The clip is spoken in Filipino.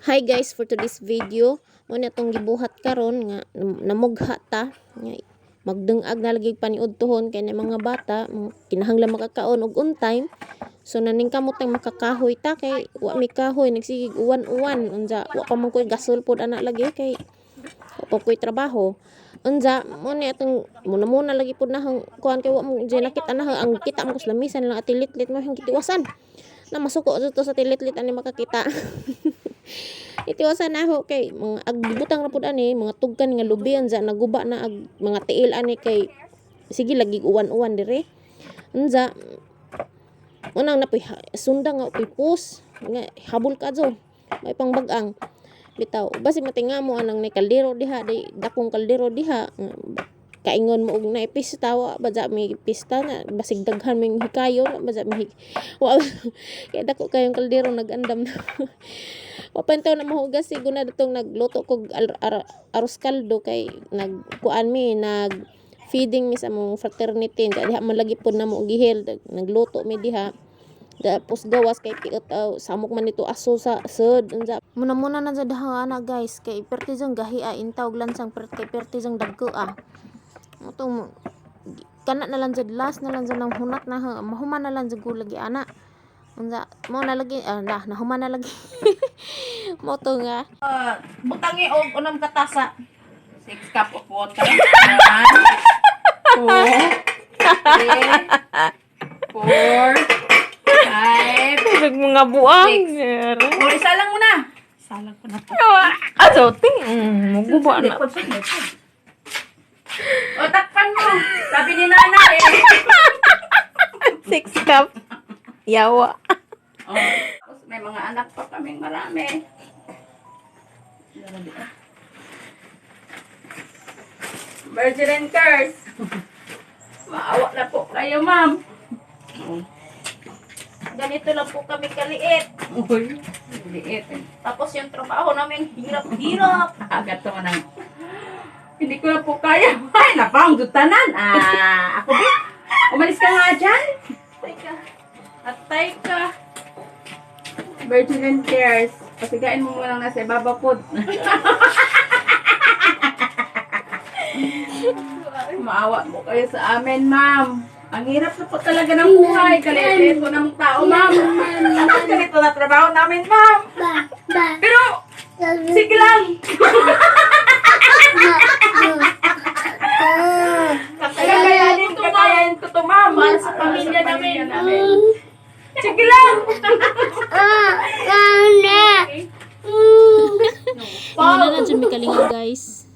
Hi guys, for today's video, mo na tong gibuhat karon nga namugha ta nga magdungag na lagi paniudtohon kay na mga bata kinahanglan makakaon og on time. So naning kamot tang makakahoy ta kay wa mi kahoy nagsigig uwan-uwan unja wa pa man koy gasol pod ana lagi kay wa pa koy trabaho. Unja mo ni atong muna lagi pod na hang kuan kay wa mo nakita na ang kita mo sa lamisan lang atilit-lit mo hang gitiwasan. Na masuko to sa tilit-lit ani makakita. Itiwasan na ako kay mga agbutang ra pud ani mga tugkan nga lubi anza naguba na ag mga tiil ani kay sige lagi uwan-uwan dire. Unza unang napoy sunda nga upoy pus nga habol ka jo may pangbag-ang bitaw basi matinga mo anang ni kaldero diha day dakong kaldero diha kaingon mo og na pista wa badja may pista na basig daghan may hikayo badja may wa kay dako kayong kaldero nagandam na wapantaw na mahugas sigo na datong nagluto kog aros kaldo kay nagkuan mi nag feeding mi sa mong fraternity diha man lagi pod na mo gihel nagluto mi diha tapos gawas kay samok man nito aso sa sud unsa muna na jud ana guys kay perti jang gahi intaw lansang kay perti jang dagko Motong kana na lang jud last na lang jud nang hunat na mahuman na lang jud lagi ana. Unsa mo na lagi nahuman na lagi. Moto nga. Butangi og unang katasa. 6 cup of water. 1 2 3 4 5 Pag mga buang. O, isa lang muna. Isa lang ko na po. Ting. Muguba na. O, takpan mo. Sabi ni Nana 6 cup. Yawa. O, tapos may mga anak pa kaming marami. Virgin and curse. Maawa na po kayo, ma'am. Ganito lang po kami kaliit. Uy, liit. Tapos yung trabaho namin, hirap-hirap. Agad to nang hindi ko na po kaya. Ay, napang dutanan. Ako ba? Umalis ka nga dyan. Atay ka. Virgin and cares. Pasigain mo muna nasa ibaba po. Maawa mo kayo sa amin, ma'am. Ang hirap na po talaga ng buhay. Kaliit po ng tao, ma'am. Tapos ganito na trabaho namin, ma'am. Pero, sige lang. Kakayanin ko to, ma'am. Sa pamilya namin. Sige lang. Muna na jud mi kalinga guys.